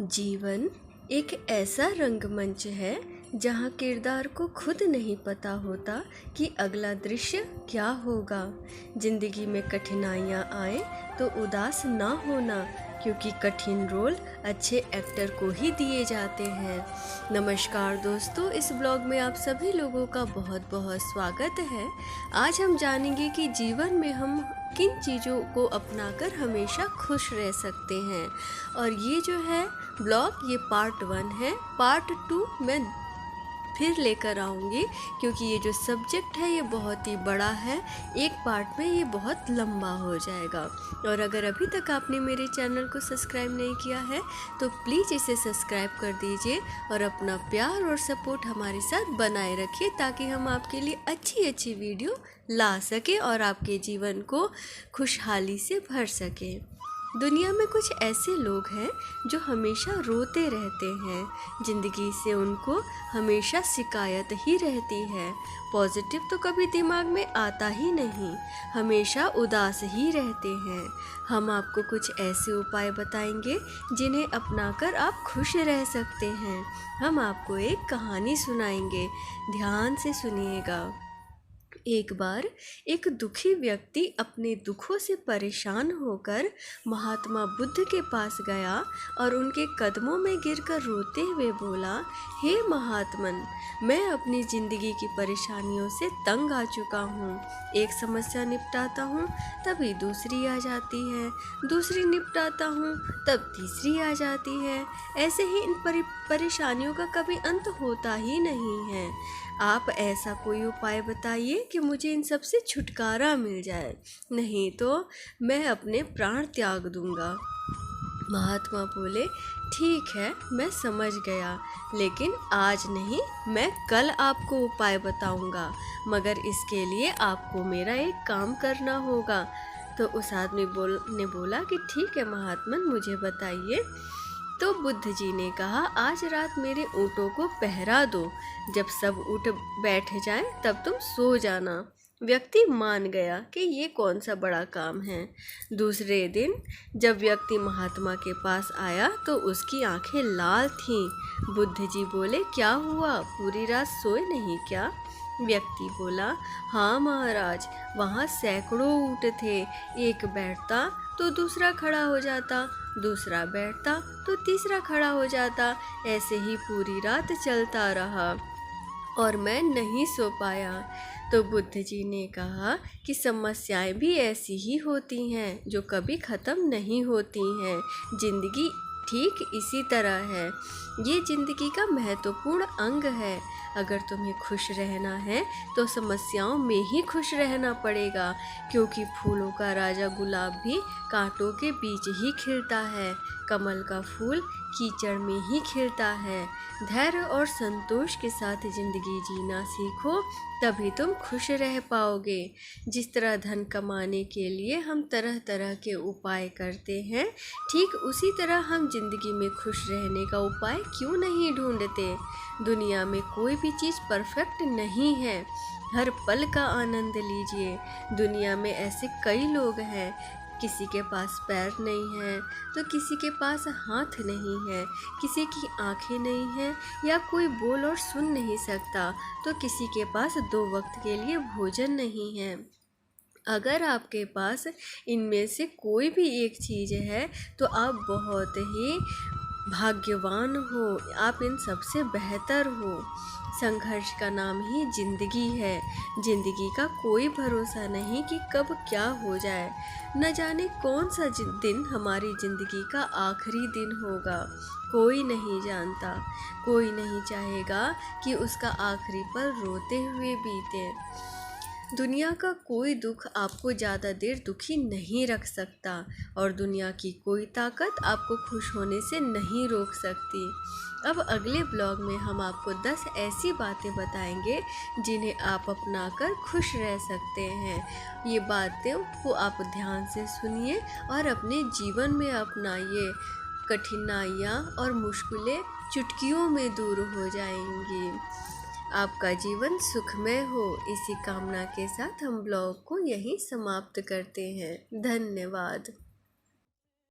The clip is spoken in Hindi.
जीवन एक ऐसा रंगमंच है जहाँ किरदार को खुद नहीं पता होता कि अगला दृश्य क्या होगा। जिंदगी में कठिनाइयाँ आए तो उदास ना होना, क्योंकि कठिन रोल अच्छे एक्टर को ही दिए जाते हैं। नमस्कार दोस्तों, इस ब्लॉग में आप सभी लोगों का बहुत बहुत स्वागत है। आज हम जानेंगे कि जीवन में हम किन चीज़ों को अपनाकर हमेशा खुश रह सकते हैं। और ये जो है ब्लॉग, ये पार्ट 1 है। पार्ट 2 मैं फिर लेकर आऊँगी, क्योंकि ये जो सब्जेक्ट है ये बहुत ही बड़ा है। एक पार्ट में ये बहुत लंबा हो जाएगा। और अगर अभी तक आपने मेरे चैनल को सब्सक्राइब नहीं किया है तो प्लीज़ इसे सब्सक्राइब कर दीजिए और अपना प्यार और सपोर्ट हमारे साथ बनाए रखिए, ताकि हम आपके लिए अच्छी अच्छी वीडियो ला सकें और आपके जीवन को खुशहाली से भर सकें। दुनिया में कुछ ऐसे लोग हैं जो हमेशा रोते रहते हैं। ज़िंदगी से उनको हमेशा शिकायत ही रहती है। पॉजिटिव तो कभी दिमाग में आता ही नहीं, हमेशा उदास ही रहते हैं। हम आपको कुछ ऐसे उपाय बताएंगे जिन्हें अपनाकर आप खुश रह सकते हैं। हम आपको एक कहानी सुनाएंगे, ध्यान से सुनिएगा। एक बार एक दुखी व्यक्ति अपने दुखों से परेशान होकर महात्मा बुद्ध के पास गया और उनके कदमों में गिरकर रोते हुए बोला, हे महात्मन, मैं अपनी ज़िंदगी की परेशानियों से तंग आ चुका हूँ। एक समस्या निपटाता हूँ तभी दूसरी आ जाती है, दूसरी निपटाता हूँ तब तीसरी आ जाती है। ऐसे ही इन परेशानियों का कभी अंत होता ही नहीं है। आप ऐसा कोई उपाय बताइए कि मुझे इन सब से छुटकारा मिल जाए, नहीं तो मैं अपने प्राण त्याग दूंगा। महात्मा बोले, ठीक है, मैं समझ गया, लेकिन आज नहीं, मैं कल आपको उपाय बताऊंगा, मगर इसके लिए आपको मेरा एक काम करना होगा। तो उस आदमी ने बोला कि ठीक है महात्मन, मुझे बताइए। तो बुद्ध जी ने कहा, आज रात मेरे ऊँटों को पहरा दो, जब सब ऊँट बैठ जाएं तब तुम सो जाना। व्यक्ति मान गया कि ये कौन सा बड़ा काम है। दूसरे दिन जब व्यक्ति महात्मा के पास आया तो उसकी आंखें लाल थीं। बुद्ध जी बोले, क्या हुआ, पूरी रात सोए नहीं क्या? व्यक्ति बोला, हाँ महाराज, वहाँ सैकड़ों ऊँट थे, एक बैठता तो दूसरा खड़ा हो जाता, दूसरा बैठता तो तीसरा खड़ा हो जाता। ऐसे ही पूरी रात चलता रहा और मैं नहीं सो पाया। तो बुद्ध जी ने कहा कि समस्याएं भी ऐसी ही होती हैं जो कभी ख़त्म नहीं होती हैं। जिंदगी ठीक इसी तरह है, ये ज़िंदगी का महत्वपूर्ण अंग है। अगर तुम्हें खुश रहना है तो समस्याओं में ही खुश रहना पड़ेगा, क्योंकि फूलों का राजा गुलाब भी कांटों के बीच ही खिलता है, कमल का फूल कीचड़ में ही खिलता है। धैर्य और संतोष के साथ ज़िंदगी जीना सीखो, तभी तुम खुश रह पाओगे। जिस तरह धन कमाने के लिए हम तरह तरह के उपाय करते हैं, ठीक उसी तरह हम ज़िंदगी में खुश रहने का उपाय क्यों नहीं ढूंढते। दुनिया में कोई भी चीज़ परफेक्ट नहीं है, हर पल का आनंद लीजिए। दुनिया में ऐसे कई लोग हैं, किसी के पास पैर नहीं है तो किसी के पास हाथ नहीं है, किसी की आंखें नहीं हैं या कोई बोल और सुन नहीं सकता, तो किसी के पास 2 वक्त के लिए भोजन नहीं है। अगर आपके पास इनमें से कोई भी एक चीज़ है तो आप बहुत ही भाग्यवान हो, आप इन सबसे बेहतर हो। संघर्ष का नाम ही जिंदगी है। जिंदगी का कोई भरोसा नहीं कि कब क्या हो जाए। न जाने कौन सा दिन हमारी जिंदगी का आखिरी दिन होगा, कोई नहीं जानता। कोई नहीं चाहेगा कि उसका आखिरी पल रोते हुए बीते। दुनिया का कोई दुख आपको ज़्यादा देर दुखी नहीं रख सकता, और दुनिया की कोई ताकत आपको खुश होने से नहीं रोक सकती। अब अगले ब्लॉग में हम आपको 10 ऐसी बातें बताएंगे जिन्हें आप अपनाकर खुश रह सकते हैं। ये बातें को आप ध्यान से सुनिए और अपने जीवन में अपनाइए। कठिनाइयाँ और मुश्किलें चुटकियों में दूर हो जाएंगी। आपका जीवन सुखमय हो, इसी कामना के साथ हम ब्लॉग को यहीं समाप्त करते हैं। धन्यवाद।